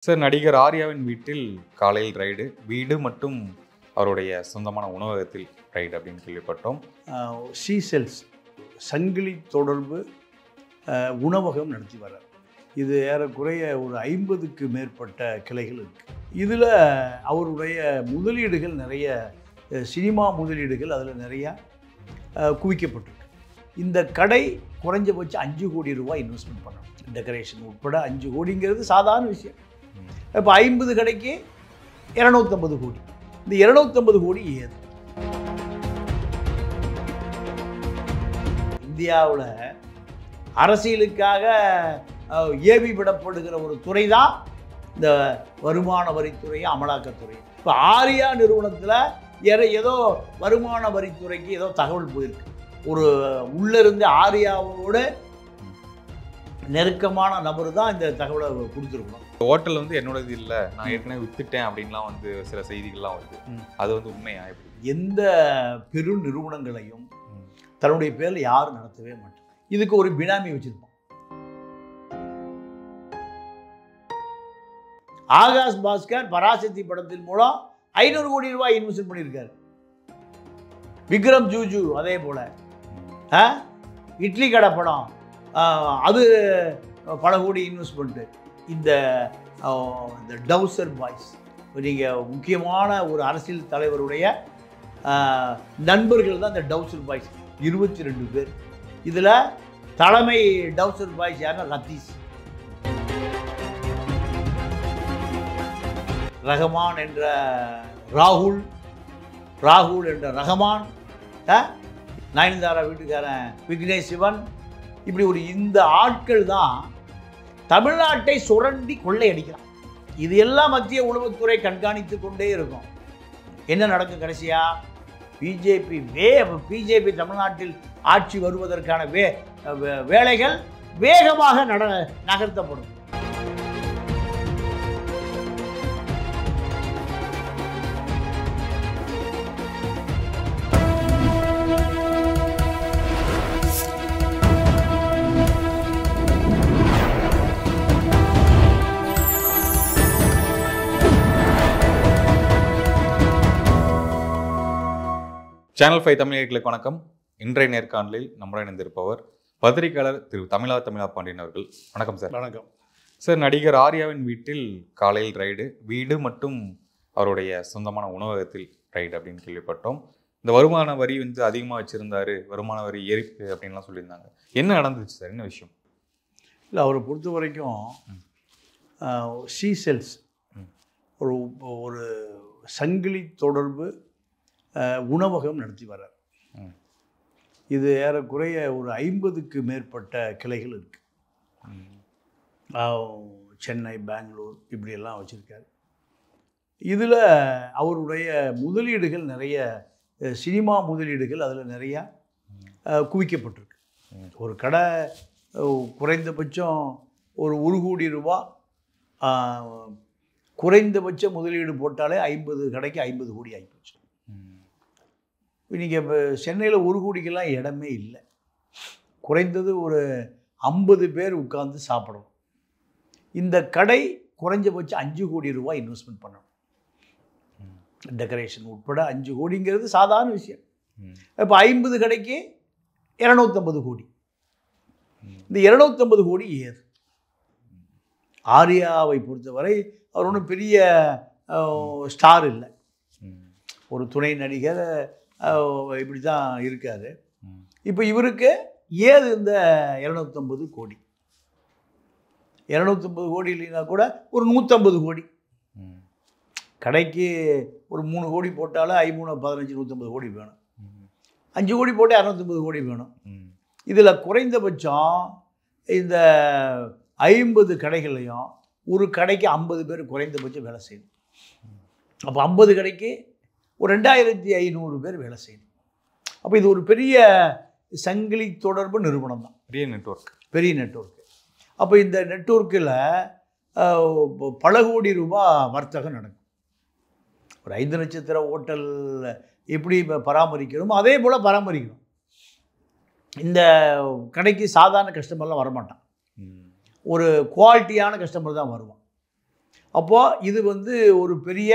Sir, நடிகர் ஆர்யாவின் வீட்டில் காலையில் ரைடு, வீடு மற்றும் அவருடைய சொந்தமான உணவகத்தில் ரைடு அப்படின்னு கேள்விப்பட்டோம். சீசெல்ஸ் சங்கிலி தொடர்பு உணவகம் நடத்தி வர்றார். இது ஏறக்குறைய ஒரு 50க்கு மேற்பட்ட கிளைகள் இருக்குது. இதில் அவருடைய முதலீடுகள் நிறைய சினிமா முதலீடுகள் அதில் நிறையா குவிக்கப்பட்டிருக்கு. இந்த கடை குறைஞ்சபட்சம் 5 கோடி ரூபாய் இன்வெஸ்ட்மெண்ட் பண்ணணும். டெக்கரேஷன் உட்பட 5 கோடிங்கிறது சாதாரண விஷயம். இப்போ 50 கடைக்கு 250 கோடி. இந்த 250 கோடி ஏது? இந்தியாவில் அரசியலுக்காக ஏவி விடப்படுகிற ஒரு துறை தான் இந்த வருமான வரித்துறை, அமலாக்கத்துறை. இப்போ ஆர்யா நிறுவனத்தில் ஏதோ வருமான வரித்துறைக்கு ஏதோ தகவல் போயிருக்கு. ஒரு உள்ளிருந்து ஆர்யாவோட நெருக்கமான நபர் தான் இந்த தகவலை கொடுத்துருக்கணும். ஹோட்டல் என்னோடது இல்லை, நான் ஏற்கனவே வித்துட்டேன் அப்படின்லாம் சில செய்திகள்லாம் வருது. அது உண்மையா? எந்த பெரு நிறுவனங்களையும் தன்னுடைய பேரில் யாரும் நடத்தவே மாட்டாங்க. இதுக்கு ஒரு பினாமி வச்சிருப்போம். ஆகாஷ் பாஸ்கர் பராசக்தி படத்தின் மூலம் 500 கோடி ரூபாய் இன்வெஸ்ட் பண்ணியிருக்காரு. விக்ரம் ஜூஜு அதே போல இட்லி கடை படம், அது பல கோடி இன்வெஸ்ட்மெண்ட்டு. இந்த டவுசர் பாய்ஸ், நீங்கள் முக்கியமான ஒரு அரசியல் தலைவருடைய நண்பர்கள் தான் இந்த டவுசர் பாய்ஸ், 22 பேர். இதில் தலைமை டவுசர் பாய்ஸ் யாருன்னா ரத்தீஸ், ரஹமான் என்ற ராகுல் என்ற ரஹமான், நயன்தாரா வீட்டுக்காரன் விக்னேஷ் சிவன், இப்படி இந்த ஆட்கள் தான் தமிழ்நாட்டை சுரண்டி கொள்ளையடிக்கிறான். இது எல்லாம் மத்திய உளவுத்துறை கண்காணித்து கொண்டே இருக்கும். என்ன நடக்கும் கடைசியா? பிஜேபி தமிழ்நாட்டில் ஆட்சி வருவதற்கான வேலைகள் வேகமாக நகர்த்தப்படும். சேனல் 5 தமிழர்களுக்கு வணக்கம். இன்றைய நேர்காணலில் நம்முடன் இணைந்திருப்பவர் பத்திரிகையாளர் திரு தமிழா பாண்டியன் அவர்கள். வணக்கம் சார். வணக்கம் சார். நடிகர் ஆர்யாவின் வீட்டில் காலையில் ரைடு, வீடு மற்றும் அவருடைய சொந்தமான உணவகத்தில் ரைடு அப்படின்னு கேள்விப்பட்டோம். இந்த வருமான வரி அதிகமாக வச்சுருந்தாரு, வருமான வரி ஏறிப்பு அப்படின்லாம் சொல்லியிருந்தாங்க. என்ன நடந்துச்சு சார்? என்ன விஷயம்? இல்லை, அவரை பொறுத்த வரைக்கும் சீசெல்ஸ் ஒரு சங்கிலி தொடர்பு உணவகம் நடத்தி வர்றார். இது ஏறக்குறைய ஒரு 50க்கு மேற்பட்ட கிளைகள் இருக்குது. சென்னை, பெங்களூர் இப்படியெல்லாம் வச்சுருக்காரு. இதில் அவருடைய முதலீடுகள் நிறைய சினிமா முதலீடுகள் அதில் நிறையா குவிக்கப்பட்டிருக்கு. ஒரு கடை குறைந்தபட்சம் ஒரு 1 கோடி ரூபா குறைந்தபட்ச முதலீடு போட்டாலே 50 கடைக்கு 50 கோடி ஆகிப்போச்சு. நீங்கள் இப்போ சென்னையில் 1 கோடிக்கெல்லாம் இடமே இல்லை. குறைந்தது ஒரு 50 பேர் உட்கார்ந்து சாப்பிடணும். இந்த கடை குறைஞ்சபட்சம் 5 கோடி ரூபாய் இன்வெஸ்ட்மெண்ட் பண்ணணும். டெக்கரேஷன் உட்பட 5 கோடிங்கிறது சாதாரண விஷயம். இப்போ 50 கடைக்கு 250 கோடி. இந்த 250 கோடி ஏது? ஆர்யாவை பொறுத்தவரை அவர் ஒன்றும் பெரிய ஸ்டார் இல்லை, ஒரு துணை நடிகர், இப்படி தான் இருக்கார். இப்போ இவருக்கு ஏது இந்த 250 கோடி? 250 கோடி இல்லைன்னா கூட ஒரு 150 கோடி. கடைக்கு ஒரு 3 கோடி போட்டாலும் 13, 15, 150 கோடி வேணும். 5 கோடி போட்டால் 250 கோடி வேணும். இதில் குறைந்தபட்சம் இந்த 50 கடைகளையும் ஒரு கடைக்கு 50 பேர் குறைந்தபட்சம் வேலை செய்யணும். அப்போ 50 கடைக்கு ஒரு 2500 பேர் வேலை செய்யணும். அப்போ இது ஒரு பெரிய சங்கிலி தொடர்பு நிறுவனம் தான், பெரிய நெட்வொர்க். அப்போ இந்த நெட்வொர்க்கில் பல கோடி ரூபாய் வர்த்தகம் நடக்கும். ஒரு 5 நட்சத்திர ஹோட்டல் எப்படி பராமரிக்கிறோமோ அதே போல் பராமரிக்கணும். இந்த கடைக்கு சாதாரண கஸ்டமர்லாம் வரமாட்டான், ஒரு குவாலிட்டியான கஸ்டமர் தான் வருவான். அப்போது இது வந்து ஒரு பெரிய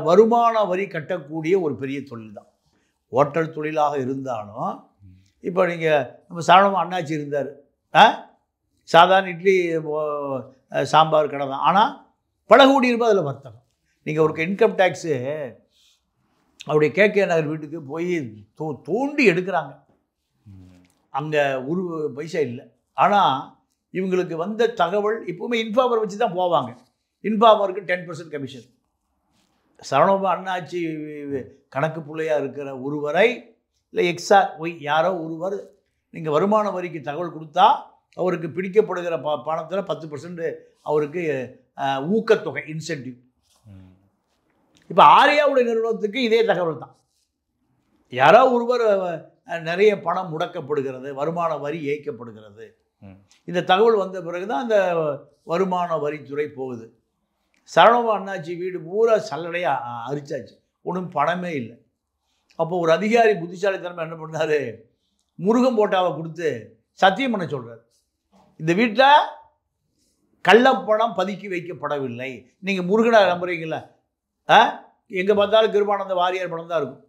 வருமான வரி கட்டக்கூடிய ஒரு பெரிய தொழில் தான். ஹோட்டல் தொழிலாக இருந்தாலும் இப்போ நீங்கள் நம்ம சாதாரணமாக அண்ணாச்சி இருந்தார், சாதாரண இட்லி சாம்பார் கடை தான். ஆனால் பல கோடி ரூபாய் அதில் வர்த்தகம். நீங்கள் ஒரு இன்கம் டேக்ஸு அவருடைய கேகே நகர் வீட்டுக்கு போய் தோண்டி எடுக்கிறாங்க, அங்கே ஒரு பைசா இல்லை. ஆனால் இவங்களுக்கு வந்த தகவல் எப்பவுமே இன்ஃபார்மர் வச்சு தான் போவாங்க. இன்ஃபார்மருக்கு 10% கமிஷன். சரவணபா அண்ணாச்சி கணக்கு பிள்ளையாக இருக்கிற ஒருவரை இல்லை ஒய் யாரோ ஒருவர் நீங்கள் வருமான வரிக்கு தகவல் கொடுத்தா அவருக்கு பிடிக்கப்படுகிற பணத்தில் 10% அவருக்கு ஊக்கத்தொகை, இன்சென்டிவ். இப்போ ஆர்யாவுடைய நிறுவனத்துக்கு இதே தகவல் தான். யாரோ ஒருவர் நிறைய பணம் முடக்கப்படுகிறது, வருமான வரி ஏய்க்கப்படுகிறது. இந்த தகவல் வந்த பிறகு தான் அந்த வருமான வரித்துறை போகுது. சரவணபா அண்ணாச்சி வீடு பூரா சல்லடையாக அரிச்சாச்சு, ஒன்றும் பணமே இல்லை. அப்போ ஒரு அதிகாரி புத்திசாலித்தனமாக என்ன பண்ணார், முருகன் போட்டாவை கொடுத்து சத்தியம் பண்ண சொல்கிறார், இந்த வீட்டில் கள்ளப்பணம் பதுக்கி வைக்கப்படவில்லை. நீங்கள் முருகனை நம்புறீங்களா? எங்கே பார்த்தாலும் கிருபானந்த வாரியார் பணம் தான் இருக்கும்,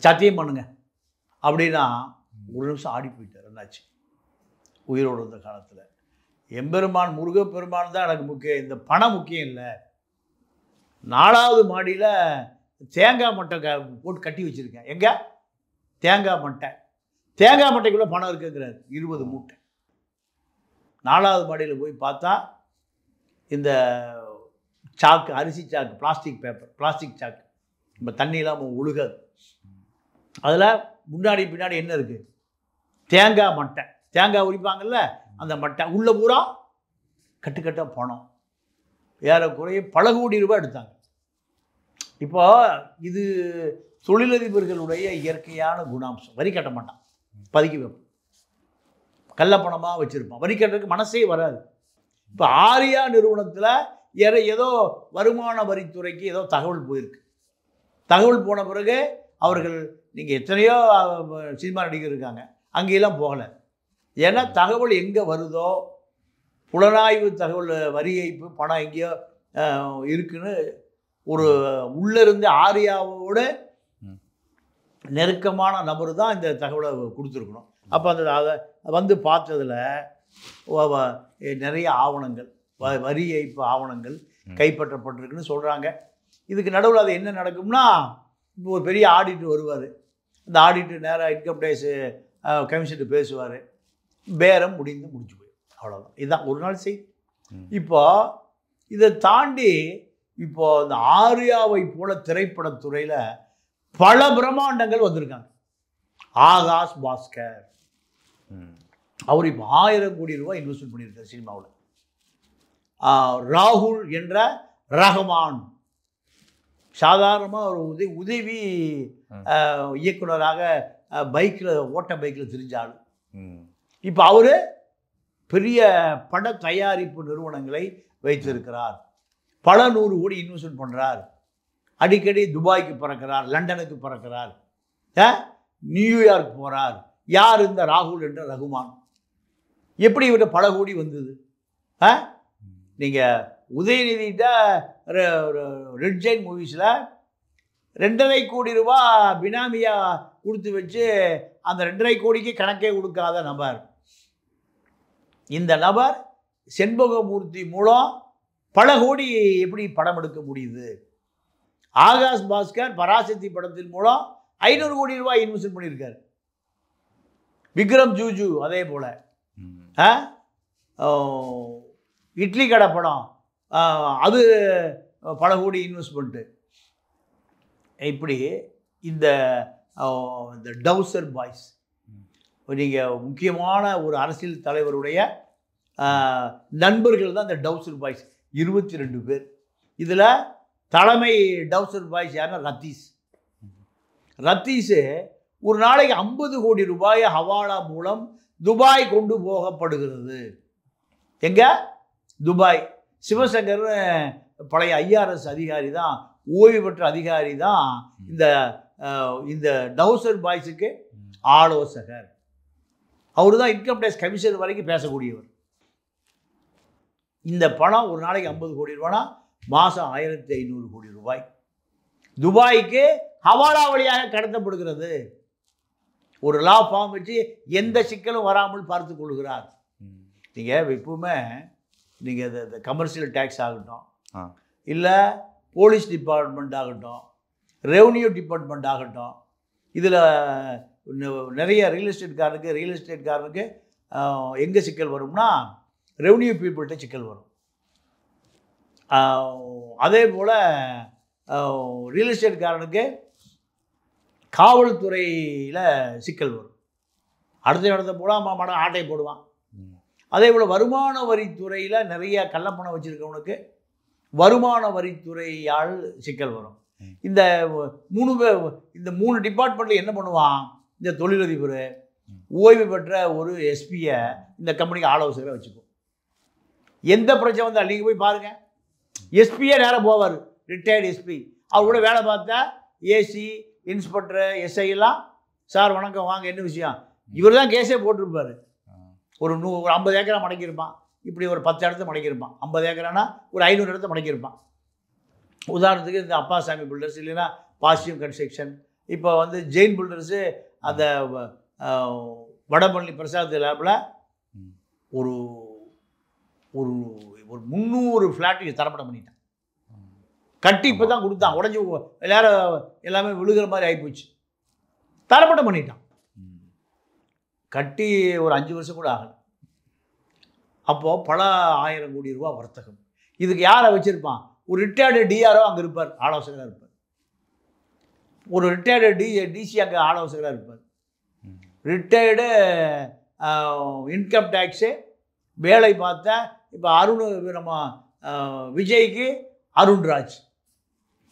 சத்தியம் பண்ணுங்க அப்படின்னா ஒரு நிமிஷம் ஆடி போயிட்டார் அண்ணாச்சி உயிரோடு இருந்த காலத்தில். எம்பெருமான் முருகப்பெருமான் தான் எனக்கு முக்கியம், இந்த பணம் முக்கியம் இல்லை. 4வது மாடியில் தேங்காய் மட்டை போட்டு கட்டி வச்சுருக்கேன். எங்கே? தேங்காய் மட்டை. தேங்காய் மட்டைக்குள்ளே பணம் இருக்குங்கிறார். 20 மூட்டை. 4வது மாடியில் போய் பார்த்தா இந்த சாக்கு, அரிசி சாக்கு, பிளாஸ்டிக் பேப்பர், பிளாஸ்டிக் சாக்கு, நம்ம தண்ணியெல்லாம் ஒழுகாது. அதில் முன்னாடி பின்னாடி என்ன இருக்குது? தேங்காய் மட்டை. தேங்காய் உரிப்பாங்கல்ல அந்த மட்டை, உள்ள பூரா கட்டுக்கட்டாக பணம். ஏறக்குறைய பல கோடி ரூபாய் எடுத்தாங்க. இப்போ இது தொழிலதிபர்களுடைய இயற்கையான குணாம்சம். வரி கட்ட மாட்டான், பதுக்கி வைப்பான், கள்ளப்பணமாக வச்சுருப்பான், வரி கட்டுறதுக்கு மனசே வராது. இப்போ ஆர்யா நிறுவனத்தில் ஏதோ வருமான வரித்துறைக்கு ஏதோ தகவல் போயிருக்கு. தகவல் போன பிறகு அவர்கள், நீங்கள் எத்தனையோ சினிமா நடிகர் இருக்காங்க, அங்கேயெல்லாம் போகலை. ஏன்னா தகவல் எங்கே வருதோ, புலனாய்வு தகவல், வரி ஏய்ப்பு பணம் எங்கேயோ இருக்குன்னு ஒரு உள்ளிருந்து ஆர்யாவோட நெருக்கமான நபர் தான் இந்த தகவலை கொடுத்துருக்கணும். அப்போ அந்த அதை வந்து பார்த்ததில் நிறைய ஆவணங்கள், வரி ஏய்ப்பு ஆவணங்கள் கைப்பற்றப்பட்டிருக்குன்னு சொல்கிறாங்க. இதுக்கு நடுவில் அது என்ன நடக்கும்னா, இப்போ ஒரு பெரிய ஆடிட்டர் வருவார். அந்த ஆடிட்டர் நேராக இன்கம் டேக்ஸு கமிஷனுக்கு பேசுவார், பேரம் முடிஞ்சு போயிடும். அவ்வளோதான். இதுதான் ஒரு நாள் செய்தி. இப்போ இதை தாண்டி இப்போ இந்த ஆர்யாவை போல திரைப்படத்துறையில் பல பிரம்மாண்டங்கள் வந்திருக்காங்க. ஆகாஷ் பாஸ்கர் அவர் இப்போ 1000 கோடி ரூபாய் இன்வெஸ்ட்மெண்ட் பண்ணியிருக்கார் சினிமாவில். ராகுல் என்ற ரஹ்மான் சாதாரணமாக ஒரு உதவி இயக்குனராக ஓட்ட பைக்கில் தெரிஞ்சாள். இப்போ அவர் பெரிய பட தயாரிப்பு நிறுவனங்களை வைத்திருக்கிறார். பல 100 கோடி இன்வெஸ்ட்மெண்ட் பண்ணுறார். அடிக்கடி துபாய்க்கு பறக்கிறார், லண்டனுக்கு பறக்கிறார், நியூயார்க் போகிறார். யார் இந்த ராகுல் என்ற ரகுமான்? எப்படி இவர்கிட்ட பல கோடி வந்தது? நீங்கள் உதயநிதிட்ட ரெட் ஜெயின் மூவிஸில் 2.5 கோடி ரூபா பினாமியாக கொடுத்து வச்சு அந்த 2.5 கோடிக்கு கணக்கே கொடுக்காத நபர். இந்த நபர் செண்பகமூர்த்தி மூலம் பல கோடி எப்படி படம் எடுக்க முடியுது? ஆகாஷ் பாஸ்கர் பராசக்தி படத்தின் மூலம் 500 கோடி ரூபாய் இன்வெஸ்ட் பண்ணியிருக்காரு. விக்ரம் ஜூஜு அதே போல் இட்லி கடை படம், அது பல கோடி இன்வெஸ்ட்மெண்ட்டு. இப்படி இந்த டவுசர் பாய்ஸ், நீங்கள் முக்கியமான ஒரு அரசியல் தலைவருடைய நண்பர்கள் தான் இந்த டவுசர் பாய்ஸ். 22 பேர். இதில் தலைமை டவுசர் பாய்ஸ் யாருன்னா ரத்தீஸு ஒரு நாளைக்கு 50 கோடி ரூபாய் ஹவாலா மூலம் துபாய் கொண்டு போகப்படுகிறது. எங்கே? துபாய். சிவசங்கர் பழைய IRS அதிகாரி தான், ஓய்வு பெற்ற அதிகாரி தான் இந்த டவுசர் பாய்ஸுக்கு ஆலோசகர். அவர் தான் இன்கம் டேக்ஸ் கமிஷன் வரைக்கும் பேசக்கூடியவர். இந்த பணம் ஒரு நாளைக்கு 50 கோடி ரூபானா மாதம் 1500 கோடி ரூபாய் துபாய்க்கு ஹவாலா வழியாக கடத்தப்படுகிறது. ஒரு லா ஃபார்ம் வச்சு எந்த சிக்கலும் வராமல் பார்த்து கொள்கிறார். நீங்கள் எப்பவுமே நீங்கள் இந்த கமர்ஷியல் டேக்ஸ் ஆகட்டும், இல்லை போலீஸ் டிபார்ட்மெண்ட் ஆகட்டும், ரெவன்யூ டிபார்ட்மெண்ட் ஆகட்டும், இதில் நிறைய ரியல் எஸ்டேட்காரனுக்கு எங்கே சிக்கல் வரும்னா ரெவன்யூ பீப்புள்கிட்ட சிக்கல் வரும். அதே போல் ரியல் எஸ்டேட்காரனுக்கு காவல்துறையில் சிக்கல் வரும். அடுத்த இடத்த போல ஆட்டை போடுவான். அதே போல் வருமான வரித்துறையில் நிறைய கள்ளப்பணம் வச்சுருக்கவனுக்கு வருமான வரித்துறையால் சிக்கல் வரும். இந்த இந்த 3 டிபார்ட்மெண்ட்டில் என்ன பண்ணுவான்? இந்த தொழிலதிபர் ஓய்வு பெற்ற ஒரு எஸ்பியை இந்த கம்பெனிக்கு ஆலோசகரை வச்சுக்கும். எந்த பிரச்சனை வந்தால் நீங்கள் போய் பாருங்கள், எஸ்பியே நேராக போவார். ரிட்டையர்டு எஸ்பி அவர் கூட வேலை பார்த்தா ஏசி இன்ஸ்பெக்டர் எஸ்ஐ எல்லாம், சார் வணக்கம் வாங்க, என்ன விஷயம், இவர் தான் கேஸே போட்டிருப்பார். ஒரு 50 ஏக்கரா மடக்கியிருப்பான், இப்படி ஒரு 10 இடத்த மடக்கியிருப்பான். 50 ஏக்கரானா ஒரு 500 இடத்த மடக்கியிருப்பான். உதாரணத்துக்கு இந்த அப்பாசாமி பில்டர்ஸ், இல்லைன்னா பாசிட்டிவ் கன்ஸ்ட்ரக்ஷன், இப்போ வந்து ஜெயின் பில்டர்ஸு அந்த வடபழனி பிரசாத் லேபில் ஒரு ஒரு ஒரு 300 ஃப்ளாட்டு தரப்படம் பண்ணிட்டான். கட்டி இப்போ தான் கொடுத்தான், உடஞ்சி எல்லாமே விழுகிற மாதிரி ஆகிப்போச்சு. தரப்படம் பண்ணிட்டான். கட்டி ஒரு 5 வருஷம் கூட ஆகலை. அப்போது பல 1000 கோடி ரூபா வர்த்தகம். இதுக்கு யாரை வச்சுருப்பான்? ஒரு ரிட்டையர்டு டிஆர்ஓ அங்கே இருப்பார், ஆலோசகராக இருப்பார். ஒரு ரிட்டையர்டு டிசி அங்கே ஆலோசகராக இருப்பார். ரிட்டையர்டு இன்கம் டேக்ஸு வேலை பார்த்த இப்போ நம்ம விஜய்க்கு அருண்ராஜ்,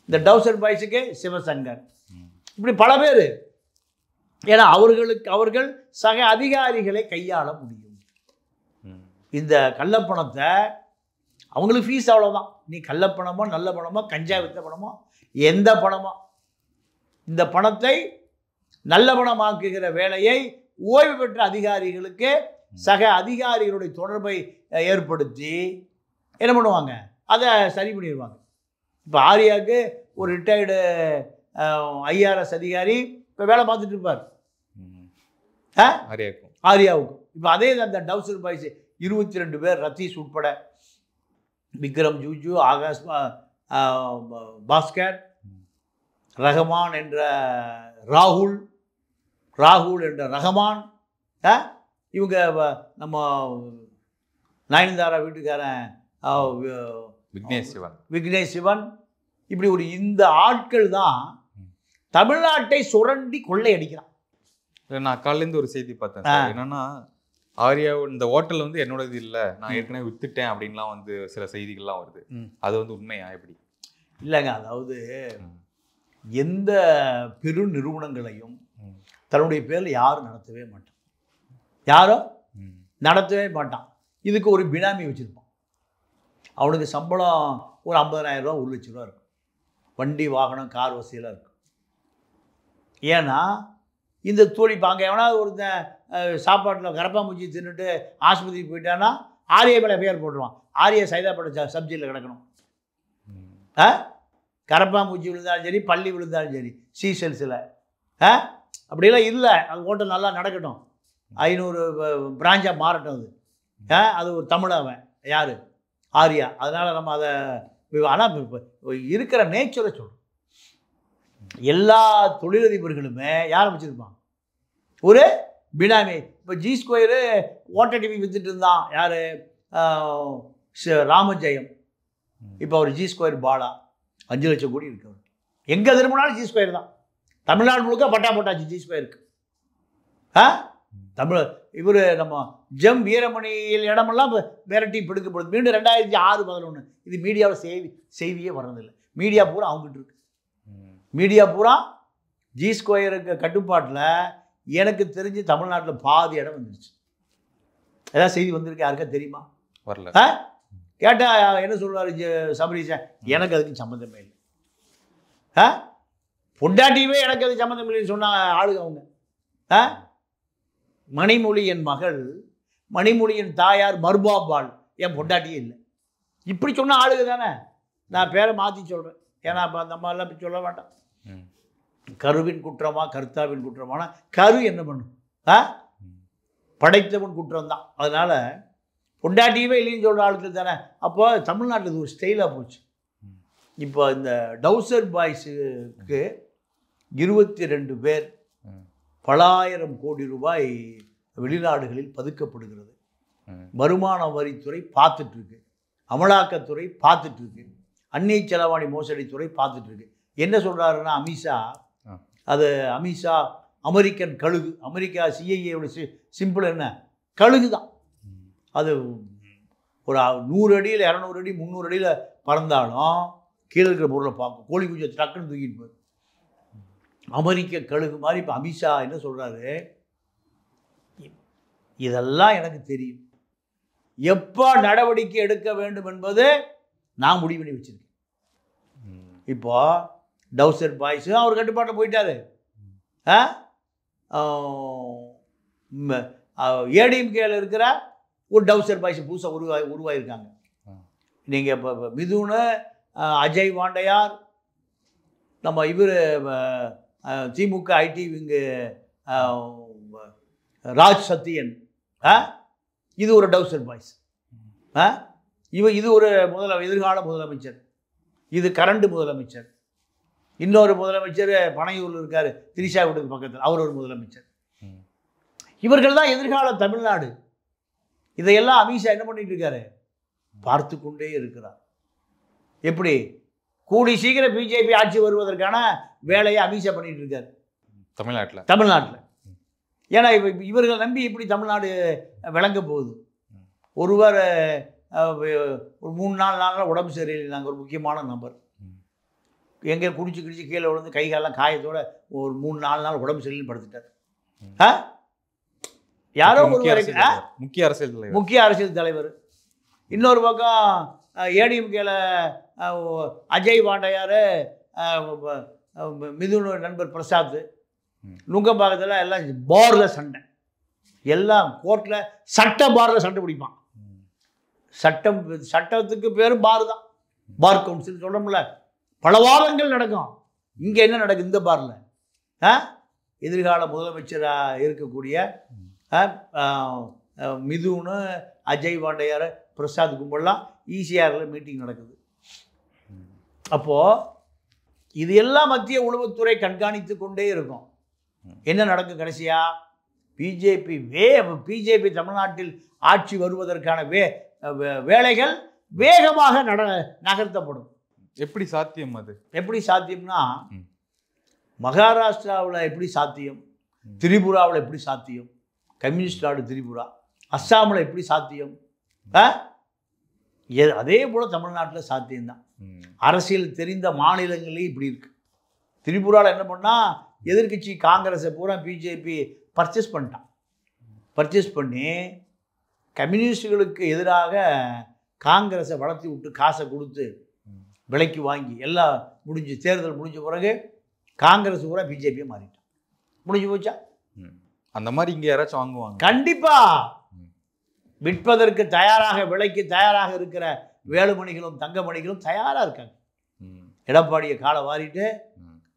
இந்த டவுசர் பாய்ஸுக்கு சிவசங்கர், இப்படி பல பேர். ஏன்னா அவர்கள் சக அதிகாரிகளை கையாள முடியும். இந்த கள்ளப்பணத்தை அவங்களுக்கு ஃபீஸ் அவ்வளோதான். நீ கள்ளப்பணமோ நல்ல பணமோ கஞ்சா வித்த பணமோ எந்த பணமோ, இந்த பணத்தை நல்ல பணமாக்குகிற வேலையை ஓய்வு பெற்ற அதிகாரிகளுக்கு சக அதிகாரிகளுடைய தொடர்பை ஏற்படுத்தி என்ன பண்ணுவாங்க, அதை சரி பண்ணிடுவாங்க. இப்போ ஆர்யாவுக்கு ஒரு ரிட்டையர்டு ஐஆர்எஸ் அதிகாரி இப்போ வேலை பார்த்துட்டு இருப்பார். ஆர்யாவுக்கும் இப்போ அதே அந்த டவுசர் பாய்ஸ் 22 பேர், ரத்தீஷ் உட்பட, விக்ரம், ஜூஜு, ஆகாஷ், பாஸ்கர், ரஹமான் என்ற ராகுல் என்ற ரஹமான், இவங்க நம்ம நயன்தாரா வீட்டுக்காரன் விக்னேஷ் சிவன், இப்படி ஒரு இந்த ஆட்கள் தான் தமிழ்நாட்டை சுரண்டி கொள்ளையடிக்கிறான். நான் காலையிலேருந்து ஒரு செய்தி பார்த்தேன். என்னன்னா, ஆர்யா இந்த ஹோட்டல் வந்து என்னோடது இல்லை, நான் ஏற்கனவே வித்துட்டேன் அப்படின்லாம் வந்து சில செய்திகள்லாம் வருது. அது வந்து உண்மையா எப்படி? இல்லைங்க, அதாவது எந்த பெரு நிறுவனங்களையும் தன்னுடைய பேரில் யாரும் நடத்தவே மாட்டான். இதுக்கு ஒரு பினாமி வச்சுருப்பான். அவனுக்கு சம்பளம் ஒரு 50,000 ரூபா, 1 லட்ச ரூபா இருக்கும். வண்டி வாகனம் கார் வசதியெல்லாம் இருக்கும். ஏன்னா இந்த தோழி இப்போ அங்கே எவனாவது ஒருத்தன் சாப்பாட்டில் கரப்பாம்பூச்சி தின்னுட்டு ஆஸ்பத்திரிக்கு போயிட்டான்னா ஆரியா மேலே பேர் போட்டுருவான். ஆரியா சைதாப்பட்ட சப்ஜெக்டில் கிடக்கணும். கரப்பாம்பூச்சி விழுந்தாலும் சரி, பள்ளி விழுந்தாலும் சரி, சீசெல்ஸில் அப்படிலாம் இல்லை. அது ஹோட்டல் நல்லா நடக்கட்டும், 500 பிரான்ச்சாக மாறட்டும். அது ஒரு தமிழவன் யார், ஆர்யா. அதனால் நம்ம அதை ஆனால் இருக்கிற நேச்சரை சொல்கிறோம். எல்லா தொழிலதிபர்களுமே யாரை வச்சுருப்பான்? ஒரு பினாமி. இப்போ ஜி ஸ்கொயரு ஓட்டர் டிவி வித்துட்டு இருந்தான் யார், ராமஜெயம். இப்போ அவர் ஜி ஸ்கொயர் பாலா 5 லட்சம் கோடி இருக்கு. எங்கே திரும்பினாலும் ஜி ஸ்கொயர் தான். தமிழ்நாடு முழுக்க பட்டா போட்டாச்சு ஜி ஸ்கொயருக்கு. இவர் நம்ம ஜெம் வீரமணியில் இடமெல்லாம் மிரட்டி பிடிக்கப்படுது. மீண்டும் 2006-11 இது மீடியாவில் செய்தியே வர்றதில்லை. மீடியா பூரா அவங்ககிட்ட இருக்கு. மீடியா பூரா ஜி ஸ்கொயருக்கு கட்டுப்பாட்டில் எனக்கு தெரிஞ்சு தமிழ்நாட்டில் பாதி இடம் வந்துருச்சு. ஏதாவது செய்தி வந்திருக்கு, யாருக்கா தெரியுமா? வரல. கேட்டால் என்ன சொல்லுவார் சபரீஷன், எனக்கு அதுக்கு சம்மந்தமே இல்லை. பொண்டாட்டியுமே எனக்கு அது சம்மந்தம் இல்லைன்னு சொன்னாங்க ஆளுங்க அவங்க. மணிமொழி என் மகள், மணிமொழியின் தாயார் மர்பாபால் என் பொண்டாட்டியே இல்லை. இப்படி சொன்ன ஆளுங்க தானே. நான் பேரை மாற்றி சொல்கிறேன், ஏன்னா அப்போ அந்த மாதிரிலாம் இப்படி சொல்ல வேண்டாம். கருவின் குற்றமா கர்த்தாவின் குற்றமானா கரு என்ன பண்ணும்? படைத்தவன் குற்றம் தான். அதனால் பொண்டாட்டியவே இல்லைன்னு சொல்கிற ஆளுக்கு தானே. அப்போ தமிழ்நாட்டில் இது ஒரு ஸ்டைலாக போச்சு. இப்போ இந்த டவுசர் பாய்ஸுக்கு 22 பேர் பல ஆயிரம் கோடி ரூபாய் வெளிநாடுகளில் பதுக்கப்படுகிறது. வருமான வரித்துறை பார்த்துட்ருக்கு, அமலாக்கத்துறை பார்த்துட்ருக்கு, அந்நிய செலவாணி மோசடித்துறை பார்த்துட்ருக்கு. என்ன சொல்கிறாருன்னா அமித்ஷா, அது அமித்ஷா அமெரிக்கன் கழுகு. அமெரிக்கா சிஐஏயோட சிம்பிள் என்ன? கழுகு தான். அது ஒரு 100 அடியில் 200 அடி 300 அடியில் பறந்தாலும் கீழே இருக்கிற பொருளை பார்க்கும். கோழி குஞ்சை டக்குன்னு தூக்கிட்டு போய் அமெரிக்க கழுகு மாதிரி. இப்போ அமித்ஷா என்ன சொல்கிறாரு, இதெல்லாம் எனக்கு தெரியும், எப்போ நடவடிக்கை எடுக்க வேண்டும் என்பது நான் முடிவு பண்ணி வச்சிருக்கேன். இப்போ டவுசர் பாய்ஸு அவர் கட்டுப்பாட்டில் போயிட்டாரு. ஏடிஎம்கேல இருக்கிற ஒரு டவுசர் பாய்ஸ் புதுசாக உருவாயிருக்காங்க. நீங்கள் இப்போ மிதுனு, அஜய் வாண்டையார், நம்ம இவர் திமுக ஐடி விங்கு ராஜ் சத்தியன், இது ஒரு டவுசர் பாய்ஸ். இது ஒரு எதிர்கால முதலமைச்சர், இது கரண்ட் முதலமைச்சர். இன்னொரு முதலமைச்சர் பனையூரில் இருக்கார், திரிஷா வீட்டுக்கு பக்கத்தில், அவர் ஒரு முதலமைச்சர். இவர்கள் தான் எதிர்கால தமிழ்நாடு. இதையெல்லாம் அமித்ஷா என்ன பண்ணிட்டு இருக்காரு? பார்த்து கொண்டே இருக்கிறார். எப்படி கூடி சீக்கிரம் பிஜேபி ஆட்சி வருவதற்கான வேலையை அமித்ஷா பண்ணிட்டு இருக்காரு தமிழ்நாட்டில். ஏன்னா இவர்கள் நம்பி இப்படி தமிழ்நாடு விளங்க போகுது. ஒருவர் ஒரு 3-4 நாளில் உடம்பு சரியில்லை, நாங்கள் ஒரு முக்கியமான நபர், எங்கே குடிச்சு கீழே விழுந்து கை காலெல்லாம் காயத்தோட ஒரு 3-4 நாள் உடம்பு சரியில்லைன்னு படுத்துட்டார். யாரோ ஒரு முக்கிய அரசியல் தலைவர். இன்னொரு பக்கம் ஏடிஎம்கேல அஜய் வாண்டையார், மிதுன் நண்பர் பிரசாத், நுங்கம்பாக்கத்தில் எல்லாம் பாரில் சண்டை, எல்லாம் கோர்ட்டில் சட்ட பாரில் சண்டை பிடிப்பான். சட்டத்துக்கு பேர் பார் தான், பார் கவுன்சில் சொல்கிறோம்ல. பல வாதங்கள் நடக்கும். இங்கே என்ன நடக்குது இந்த பாரில்? எதிர்கால முதலமைச்சராக இருக்கக்கூடிய மிதுனு, அஜய் வாண்டையார், பிரசாத் கும்பல்லாம் ஈசிஆரில் மீட்டிங் நடக்குது. அப்போது இது எல்லாம் மத்திய உளவுத்துறை கண்காணித்து கொண்டே இருக்கும். என்ன நடக்கும் கடைசியாக? பிஜேபி தமிழ்நாட்டில் ஆட்சி வருவதற்கான வேலைகள் வேகமாக நகர்த்தப்படும். எப்படி சாத்தியம்? அது எப்படி சாத்தியம்னா, மகாராஷ்டிராவில் எப்படி சாத்தியம், திரிபுராவில் எப்படி சாத்தியம், கம்யூனிஸ்ட் நாடு திரிபுரா, அஸ்ஸாமில் எப்படி சாத்தியம், அதே போல் தமிழ்நாட்டில் சாத்தியம்தான். அரசியல் தெரிந்த மாநிலங்களையும் இப்படி இருக்கு. திரிபுராவில் என்ன பண்ணால், எதிர்கட்சி காங்கிரஸை பூரா பிஜேபி பர்ச்சேஸ் பண்ணிட்டான். பர்ச்சேஸ் பண்ணி கம்யூனிஸ்டுகளுக்கு எதிராக காங்கிரஸை வளர்த்தி விட்டு காசை கொடுத்து விலைக்கு வாங்கி எல்லாம் முடிஞ்சு, தேர்தல் முடிஞ்ச பிறகு காங்கிரஸ் பூரா பிஜேபியை மாறிட்டான். முடிஞ்சு போச்சா? அந்த மாதிரி இங்கே யாராச்சும் வாங்குவாங்க? கண்டிப்பாக. விற்பதற்கு தயாராக, விலைக்கு தயாராக இருக்கிற வேலுமணிகளும் தங்கமணிகளும் தயாராக இருக்காங்க. எடப்பாடியை காலை வாரிட்டு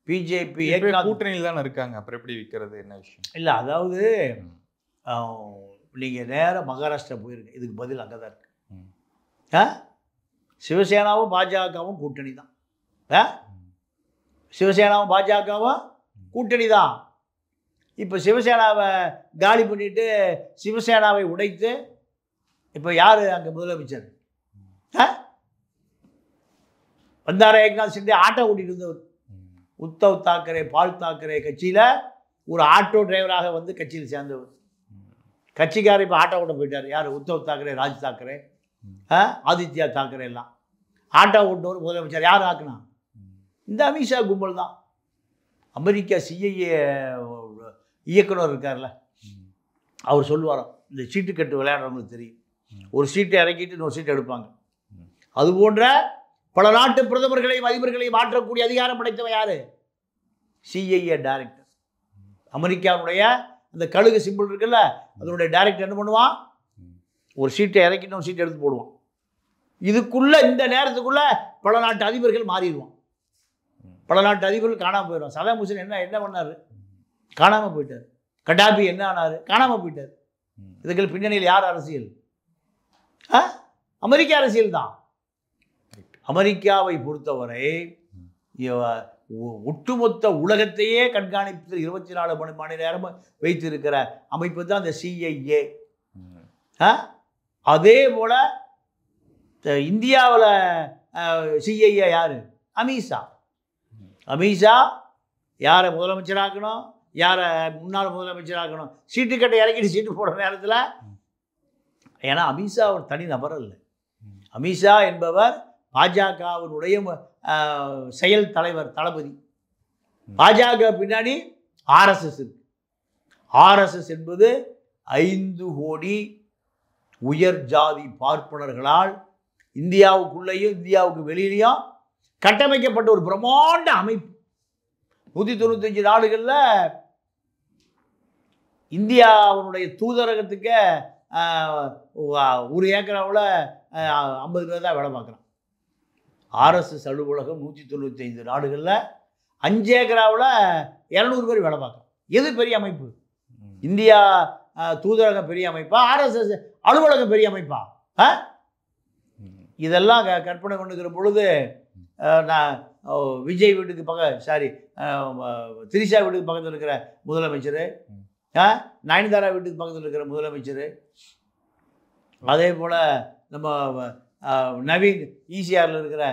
பிஜேபி கூட்டணியில் தானே இருக்காங்க, அப்புறம் எப்படி விற்கிறது? என்ன விஷயம்? இல்லை, அதாவது நீங்கள் நேராக மகாராஷ்டிரா போயிருங்க, இதுக்கு பதில் அங்கே தான் இருக்கு. சிவசேனாவும் பாஜகவும் கூட்டணி தான். சிவசேனாவும் பாஜகவும் கூட்டணி தான். இப்போ சிவசேனாவை காலி பண்ணிட்டு சிவசேனாவை உடைத்து இப்போ யார் அங்கே முதலமைச்சர்? வந்தாரா ஏக்நாத் ஷிண்டே ஆட்டோ ஓட்டிட்டு இருந்தவர். உத்தவ் தாக்கரே, பால் தாக்கரே கட்சியில் ஒரு ஆட்டோ டிரைவராக வந்து கட்சியில் சேர்ந்தவர். கட்சிக்காரர் இப்போ ஆட்டோ ஓட்ட போயிட்டார். யார்? உத்தவ் தாக்கரே, ராஜ் தாக்கரே, ஆதித்யா தாக்கரே எல்லாம் ஆட்டோ ஓட்டுனவர் முதலமைச்சர். யார் ஆக்குனா? இந்த அமித்ஷா கும்பல் தான். அமெரிக்கா சிஐஏ இயக்குனர் இருக்கார்ல, அவர் சொல்லுவாராம், இந்த சீட்டு கட்டு விளையாடுறவங்களுக்கு தெரியும், ஒரு சீட்டை இறக்கிட்டு இன்னொரு சீட்டை எடுப்பாங்க. அது போன்ற பல நாட்டு பிரதமர்களையும் அதிபர்களையும் மாற்றக்கூடிய அதிகாரம் படைத்தவன் யாரு? CIA director. அமெரிக்காவுடைய அந்த கழுகு சிம்பிள் இருக்குல்ல, அதனுடைய டைரக்டர் என்ன பண்ணுவான்? ஒரு சீட்டை இறக்கிட்டு ஒரு சீட்டை எடுத்து போடுவான். இதுக்குள்ள இந்த நேரத்துக்குள்ள பல நாட்டு அதிபர்கள் மாறிடுவான். பல நாட்டு அதிபர்கள் காணாமல் போயிடும். சதாம் ஹுசேன் என்ன பண்ணாரு? காணாமல் போயிட்டார். கடாபி என்ன ஆனார்? காணாமல் போயிட்டார். இதுக்கு பின்னணியில் யார் அரசியல்? அமெரிக்க அரசியல் தான். அமெரிக்காவை பொறுத்தவரை ஒட்டுமொத்த உலகத்தையே கண்காணிப்பு 24 மணி நேரம் வைத்திருக்கிற அமைப்பு தான் இந்த CIA. அதே போல இந்தியாவில் CIA யாரு? அமித்ஷா. அமித்ஷா யாரை முதலமைச்சராக்கணும், யாரை முன்னாள் முதலமைச்சராக்கணும், சீட்டுக்கட்டை இறக்கிட்டு சீட்டு போடுற நேரத்தில். ஏன்னா அமித்ஷா ஒரு தனி நபர் இல்லை. அமித்ஷா என்பவர் பாஜகவினுடைய செயல் தலைவர், தளபதி. பாஜக பின்னாடி RSS இருக்கு. RSS என்பது 5 கோடி உயர் ஜாதி பார்ப்பனர்களால் இந்தியாவுக்குள்ளேயும் இந்தியாவுக்கு வெளியிலையும் கட்டமைக்கப்பட்ட ஒரு பிரம்மாண்ட அமைப்பு. 195 நாடுகளில் இந்தியாவுடைய தூதரகத்துக்கு 1 ஏக்கராவில் 50 பேர் தான் வேலை பார்க்குறான். RSS அலுவலகம் 195 நாடுகளில் 5 ஏக்கராவில் 200 பேர் வேலை பார்க்குறான். எது பெரிய அமைப்பு? இந்தியா தூதரகம் பெரிய அமைப்பா, RSS அலுவலகம் பெரிய அமைப்பா? இதெல்லாம் கற்பனை கொண்டுக்கிற பொழுது நான் விஜய் வீட்டுக்கு திரிஷா வீட்டுக்கு பக்கத்தில் இருக்கிற முதலமைச்சர், நயன்தாரா வீட்டுக்கு பக்கத்தில் இருக்கிற முதலமைச்சர், அதே போல் நம்ம நவீன் ஈசிஆரில் இருக்கிற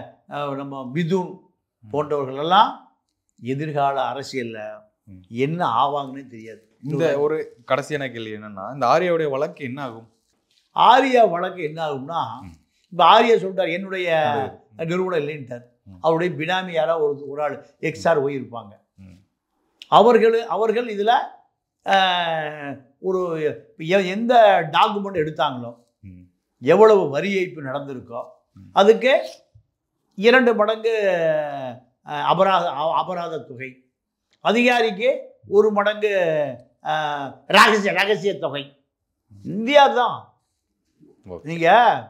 நம்ம மிதுன் போன்றவர்கள் எல்லாம் எதிர்கால அரசியலில் என்ன ஆவாங்கன்னு தெரியாது. இந்த ஒரு கடைசியான கேள்வி என்னன்னா, இந்த ஆர்யாவுடைய வழக்கு என்ன ஆகும்? ஆர்யா வழக்கு என்ன ஆகும்னா, இப்போ ஆர்யா சொல்லிட்டார் என்னுடைய நிறுவனம் இல்லைன்ட்டார். அவருடைய பினாமி யாராவது ஒரு ஆள் XRY இருப்பாங்க. அவர்கள் இதில் ஒரு எந்த டாக்குமெண்ட் எடுத்தாங்களோ, எவ்வளவு வரி ஏய்ப்பு நடந்திருக்கோ அதுக்கு 2 மடங்கு அபராத தொகை, அதிகாரிக்கு 1 மடங்கு ரகசிய தொகை. இந்தியா தான். நீங்கள்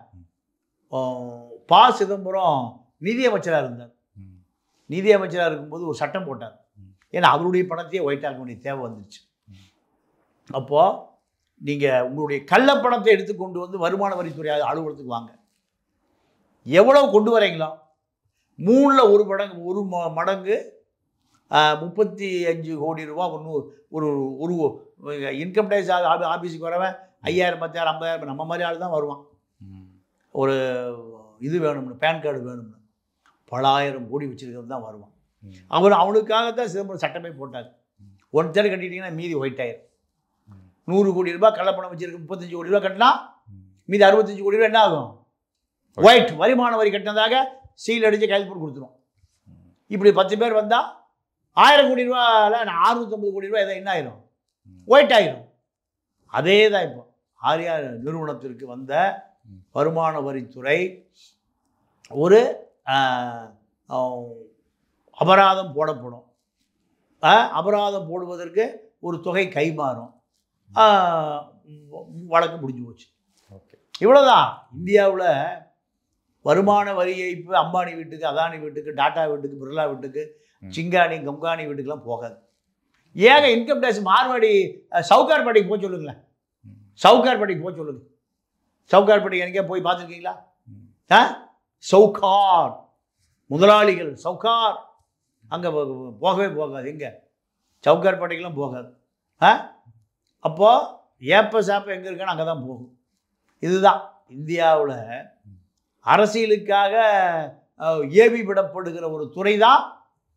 ப. சிதம்பரம் நிதியமைச்சராக இருந்தார். நிதியமைச்சராக இருக்கும்போது ஒரு சட்டம் போட்டார். ஏன்னா அவருடைய பணத்தையே ஒயிட்டாக்க வேண்டிய தேவை வந்துருச்சு. அப்போது நீங்கள் உங்களுடைய கள்ளப்பணத்தை எடுத்துக்கொண்டு வந்து வருமான வரித்துறை அலுவலகத்துக்கு வாங்க. எவ்வளவு கொண்டு வரீங்களோ 3ல் 1 மடங்கு 35 கோடி ரூபா. ஒரு இன்கம் டேக்ஸ் ஆஃபீஸுக்கு வரவன் 5000 10,000 50,000 நம்ம மாதிரி ஆள் தான் வருவான். ஒரு இது வேணும்னு, பேன் கார்டு வேணும்னு பல ஆயிரம் கோடி வச்சுருக்கிறது தான் வருவான். அவனுக்காகத்தான் சிதம்பரம் சட்டமே போட்டாங்க. 1/3 கட்டிட்டீங்கன்னா மீதி ஒயிட் ஆயிரும். 100 கோடி ரூபாய் கள்ளப்பணம் வச்சிருக்கு, 35 கோடி ரூபா கட்டினா மீதி 65 கோடி ரூபா என்ன ஆகும்? ஒயிட். வருமான வரி கட்டினதாக சீல் அடித்து கைது போட்டு கொடுத்துரும். இப்படி 10 பேர் வந்தால் 1000 கோடி ரூபாயில் 650 கோடி ரூபா எதை என்ன ஆயிரும்? ஒயிட் ஆயிரும். அதே தான் இப்போ ஆர்யா நிறுவனத்திற்கு வந்த வருமான வரித்துறை ஒரு அபராதம் போடப்படும். அபராதம் போடுவதற்கு ஒரு தொகை கைமாறும். வழக்கு முடிஞ்சு போச்சு. இவ்வளோதான். இந்தியாவில் வருமான வரி ஏய்ப்பு அம்பானி வீட்டுக்கு, அதானி வீட்டுக்கு, டாடா வீட்டுக்கு, பிர்லா வீட்டுக்கு, சிங்கானி கம்கானி வீட்டுக்கெல்லாம் போகாது. ஏங்க இன்கம் டேக்ஸ் மார்வாடி சவுகார்பேட்டைக்கு போக சொல்லுங்களேன். சவுகார்பேட்டைக்கு போக சொல்லுங்க. சவுகார்பேட்டைக்கு எனக்கே போய் பார்த்துருக்கீங்களா? சவுகார் முதலாளிகள், சவுகார் அங்கே போகவே போகாது. எங்கே? சவுகார்பேட்டைக்கெல்லாம் போகாது. அப்போது ஏப்ப சாப்ப எங்கே இருக்கான்னு அங்கே தான் போகும். இதுதான் இந்தியாவில் அரசியலுக்காக ஏவி விடப்படுகிற ஒரு துறை தான்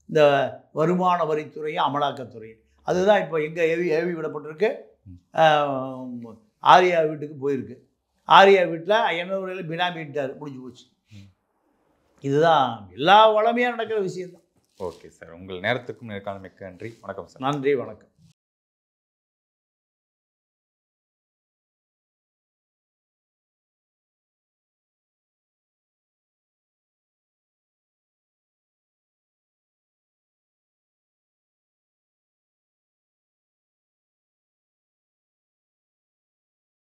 இந்த வருமான வரித்துறையும் அமலாக்கத்துறையும். அதுதான் இப்போ எங்கே ஏவி விடப்பட்டிருக்கு. ஆர்யா வீட்டுக்கு போயிருக்கு. ஆர்யா வீட்டில் 800 பினாமி விட்டார், முடிஞ்சு போச்சு. இதுதான் எல்லா வளமையாக நடக்கிற விஷயம் தான். ஓகே சார், உங்கள் நேரத்துக்கும் நேர்காணல் மிக்க நன்றி. வணக்கம் சார். நன்றி, வணக்கம்.